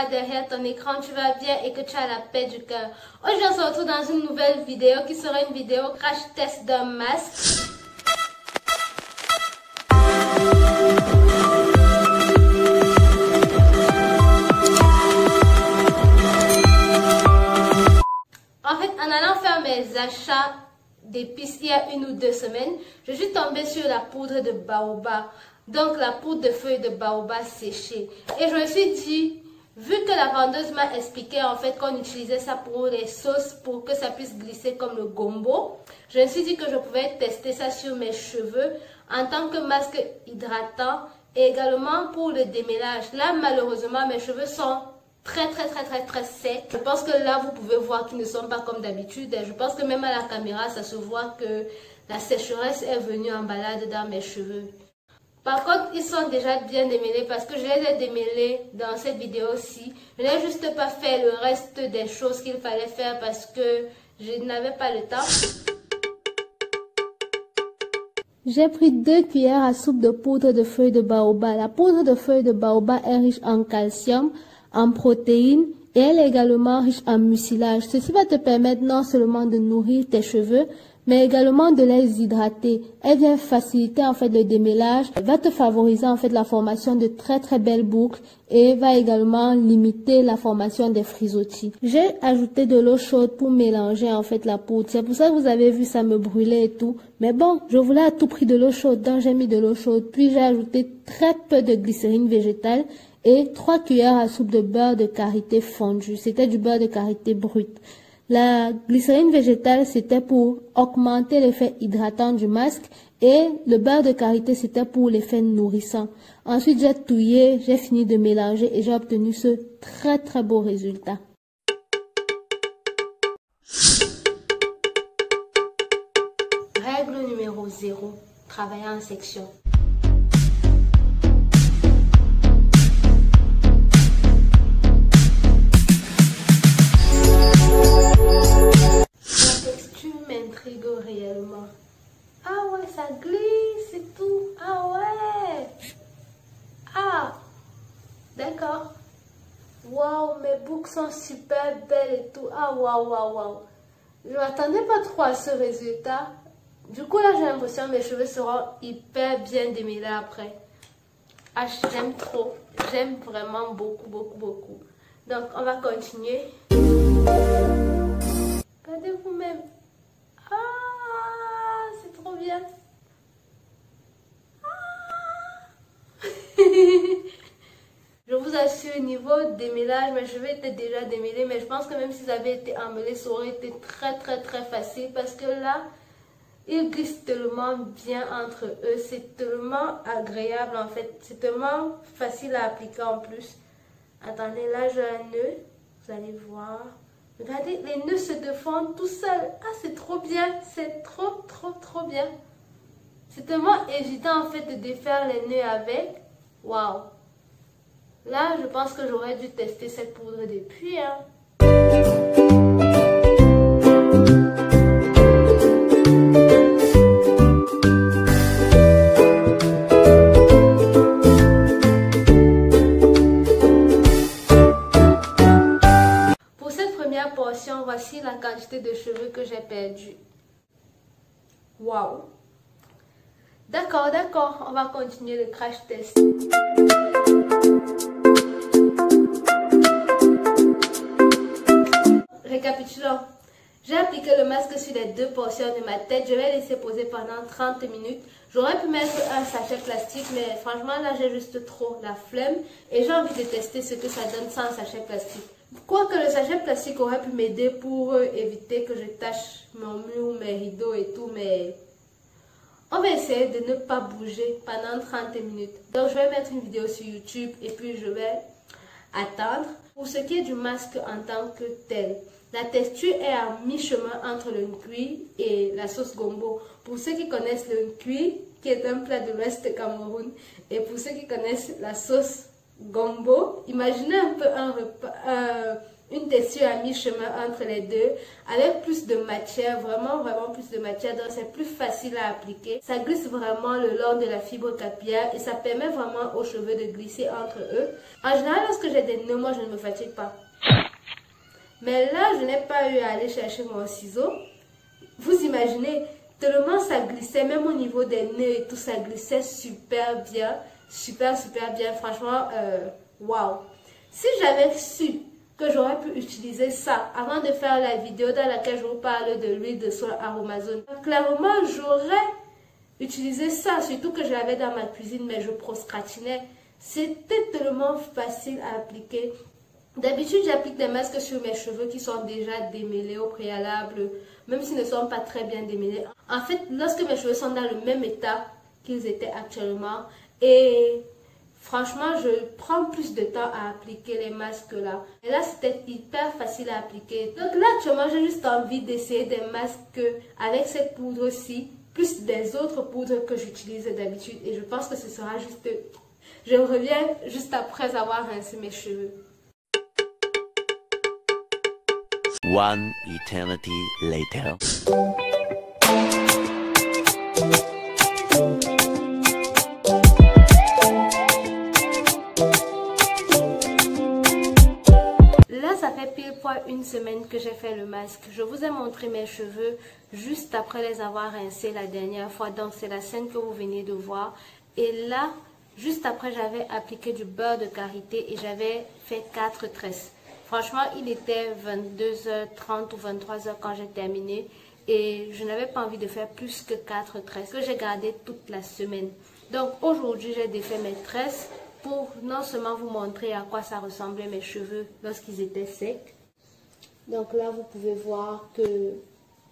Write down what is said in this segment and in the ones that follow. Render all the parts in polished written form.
là derrière ton écran, tu vas bien et que tu as la paix du cœur. Aujourd'hui, on se retrouve dans une nouvelle vidéo qui sera une vidéo crash test d'un masque. En fait, en allant faire mes achats d'épices il y a 1 ou 2 semaines, je suis tombée sur la poudre de baobab. Donc la poudre de feuilles de baobab séchée. Et je me suis dit, vu que la vendeuse m'a expliqué en fait qu'on utilisait ça pour les sauces pour que ça puisse glisser comme le gombo, je me suis dit que je pouvais tester ça sur mes cheveux en tant que masque hydratant et également pour le démêlage. Là malheureusement mes cheveux sont très secs. Je pense que là vous pouvez voir qu'ils ne sont pas comme d'habitude. Je pense que même à la caméra ça se voit que la sécheresse est venue en balade dans mes cheveux. Par contre, ils sont déjà bien démêlés parce que je les ai démêlés dans cette vidéo-ci. Je n'ai juste pas fait le reste des choses qu'il fallait faire parce que je n'avais pas le temps. J'ai pris 2 cuillères à soupe de poudre de feuilles de baobab. La poudre de feuilles de baobab est riche en calcium, en protéines et elle est également riche en mucilage. Ceci va te permettre non seulement de nourrir tes cheveux, mais également de les hydrater. Elle vient faciliter en fait le démêlage, va te favoriser en fait la formation de très belles boucles et va également limiter la formation des frisottis. J'ai ajouté de l'eau chaude pour mélanger en fait la poudre. C'est pour ça que vous avez vu ça me brûler et tout. Mais bon, je voulais à tout prix de l'eau chaude, donc j'ai mis de l'eau chaude. Puis j'ai ajouté très peu de glycérine végétale et 3 cuillères à soupe de beurre de karité fondu. C'était du beurre de karité brut. La glycérine végétale, c'était pour augmenter l'effet hydratant du masque et le beurre de karité, c'était pour l'effet nourrissant. Ensuite, j'ai touillé, j'ai fini de mélanger et j'ai obtenu ce très beau résultat. Règle numéro 0, travailler en section. M'intrigue réellement. Ah ouais, ça glisse et tout. Ah ouais. Ah, d'accord. Waouh, mes boucles sont super belles et tout. Ah waouh. Je m'attendais pas trop à ce résultat. Du coup là, j'ai l'impression que mes cheveux seront hyper bien démêlés après. Ah, j'aime trop. J'aime vraiment beaucoup. Donc, on va continuer. Regardez vous-même. Ah, c'est trop bien. Ah. Je vous assure, niveau démêlage, mes cheveux étaient déjà démêlés, mais je pense que même s'ils avaient été emmêlés, ça aurait été très facile parce que là, ils glissent tellement bien entre eux. C'est tellement agréable en fait. C'est tellement facile à appliquer en plus. Attendez, là j'ai un nœud. Vous allez voir. Regardez, les nœuds se défendent tout seuls. Ah, c'est trop bien. C'est trop bien. C'est tellement évident en fait de défaire les nœuds avec. Waouh. Là, je pense que j'aurais dû tester cette poudre depuis. Hein. Portion, voici la quantité de cheveux que j'ai perdu. Waouh. D'accord, on va continuer le crash test. Récapitulons. J'ai appliqué le masque sur les 2 portions de ma tête. Je vais laisser poser pendant 30 minutes. J'aurais pu mettre un sachet plastique, mais franchement là j'ai juste trop la flemme et j'ai envie de tester ce que ça donne sans sachet plastique. Quoique le sachet plastique aurait pu m'aider pour éviter que je tâche mon mur, mes rideaux et tout, mais on va essayer de ne pas bouger pendant 30 minutes. Donc je vais mettre une vidéo sur YouTube et puis je vais attendre. Pour ce qui est du masque en tant que tel, la texture est à mi-chemin entre le nkui et la sauce gombo. Pour ceux qui connaissent le nkui, qui est un plat de l'ouest de Cameroun, et pour ceux qui connaissent la sauce gombo, imaginez un peu une texture à mi-chemin entre les deux, avec plus de matière, vraiment plus de matière, donc c'est plus facile à appliquer. Ça glisse vraiment le long de la fibre capillaire et ça permet vraiment aux cheveux de glisser entre eux. En général, lorsque j'ai des nœuds, moi je ne me fatigue pas. Mais là, je n'ai pas eu à aller chercher mon ciseau. Vous imaginez, tellement ça glissait, même au niveau des nœuds et tout, ça glissait super bien, super bien, franchement, waouh. Si j'avais su que j'aurais pu utiliser ça avant de faire la vidéo dans laquelle je vous parle de l'huile de soie Aromazone, clairement, j'aurais utilisé ça, surtout que je l'avais dans ma cuisine, mais je procrastinais. C'était tellement facile à appliquer. D'habitude, j'applique des masques sur mes cheveux qui sont déjà démêlés au préalable, même s'ils ne sont pas très bien démêlés. En fait, lorsque mes cheveux sont dans le même état qu'ils étaient actuellement, et franchement, je prends plus de temps à appliquer les masques là. Et là, c'était hyper facile à appliquer. Donc là, actuellement, j'ai juste envie d'essayer des masques avec cette poudre-ci, plus des autres poudres que j'utilise d'habitude. Et je pense que ce sera juste... Je reviens juste après avoir rincé mes cheveux. One eternity later. Là, ça fait pile poil une semaine que j'ai fait le masque. Je vous ai montré mes cheveux juste après les avoir rincés la dernière fois. Donc, c'est la scène que vous venez de voir. Et là, juste après, j'avais appliqué du beurre de karité et j'avais fait 4 tresses. Franchement, il était 22h30 ou 23h quand j'ai terminé et je n'avais pas envie de faire plus que 4 tresses que j'ai gardé toute la semaine. Donc aujourd'hui, j'ai défait mes tresses pour non seulement vous montrer à quoi ça ressemblait mes cheveux lorsqu'ils étaient secs. Donc là, vous pouvez voir que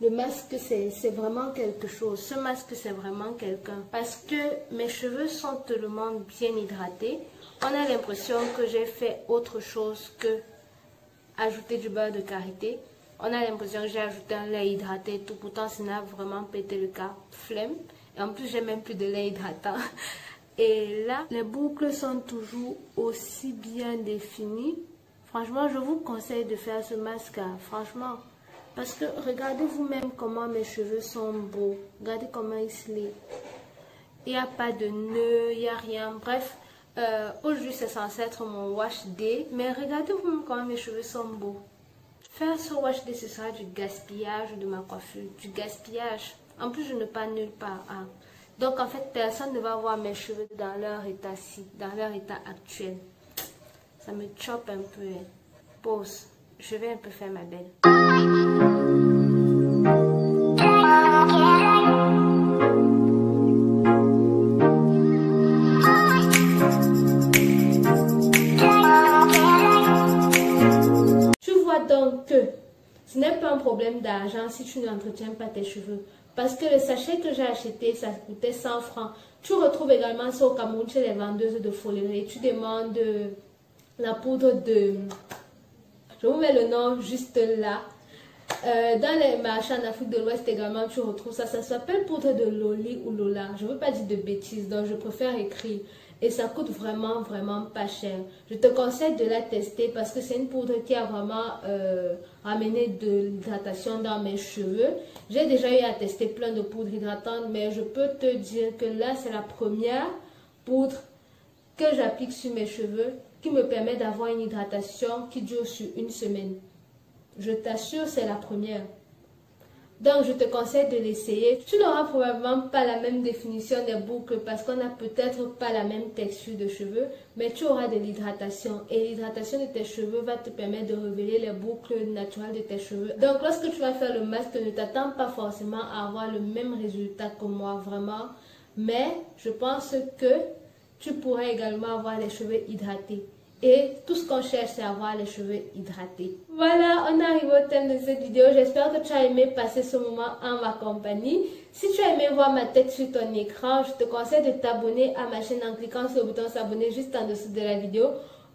le masque, c'est vraiment quelque chose. Ce masque, c'est vraiment quelqu'un. Parce que mes cheveux sont tellement bien hydratés. On a l'impression que j'ai fait autre chose que ajouter du beurre de karité. On a l'impression que j'ai ajouté un lait hydraté et tout. Pourtant, ce n'a vraiment pas été le cas. Flemme. Et en plus, j'ai même plus de lait hydratant. Et là, les boucles sont toujours aussi bien définies. Franchement, je vous conseille de faire ce masque. Franchement. Parce que regardez vous-même comment mes cheveux sont beaux. Regardez comment ils se lient. Il n'y a pas de nœuds, il n'y a rien. Bref. Aujourd'hui c'est censé être mon wash day, mais regardez vous comment mes cheveux sont beaux. Faire ce wash day, ce sera du gaspillage de ma coiffure, du gaspillage. En plus, je ne pars nulle part. Hein. Donc en fait, personne ne va voir mes cheveux dans leur état-ci, dans leur état actuel. Ça me chope un peu. Hein. Pause. Je vais un peu faire ma belle. Donc ce n'est pas un problème d'argent si tu n'entretiens pas tes cheveux. Parce que le sachet que j'ai acheté, ça coûtait 100 francs. Tu retrouves également ça au Cameroun chez les vendeuses de folerie. Tu demandes la poudre de... Je vous mets le nom juste là. Dans les marchés en Afrique de l'Ouest également, tu retrouves ça. Ça s'appelle poudre de Loli ou Lola. Je ne veux pas dire de bêtises, donc je préfère écrire. Et ça coûte vraiment pas cher. Je te conseille de la tester parce que c'est une poudre qui a vraiment ramené de l'hydratation dans mes cheveux. J'ai déjà eu à tester plein de poudres hydratantes, mais je peux te dire que là, c'est la première poudre que j'applique sur mes cheveux qui me permet d'avoir une hydratation qui dure sur une semaine. Je t'assure, c'est la première. Donc, je te conseille de l'essayer. Tu n'auras probablement pas la même définition des boucles parce qu'on n'a peut-être pas la même texture de cheveux, mais tu auras de l'hydratation. Et l'hydratation de tes cheveux va te permettre de révéler les boucles naturelles de tes cheveux. Donc, lorsque tu vas faire le masque, ne t'attends pas forcément à avoir le même résultat que moi, vraiment. Mais je pense que tu pourrais également avoir les cheveux hydratés. Et tout ce qu'on cherche, c'est avoir les cheveux hydratés. Voilà, on arrive au thème de cette vidéo. J'espère que tu as aimé passer ce moment en ma compagnie. Si tu as aimé voir ma tête sur ton écran, je te conseille de t'abonner à ma chaîne en cliquant sur le bouton s'abonner juste en dessous de la vidéo.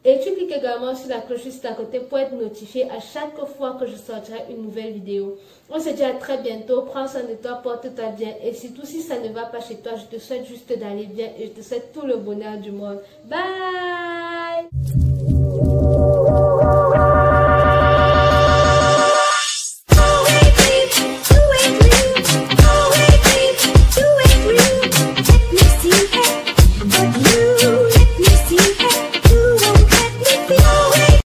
Et tu cliques également sur la cloche juste à côté pour être notifié à chaque fois que je sortirai une nouvelle vidéo. On se dit à très bientôt. Prends soin de toi, porte-toi bien. Et surtout, si ça ne va pas chez toi, je te souhaite juste d'aller bien et je te souhaite tout le bonheur du monde. Bye!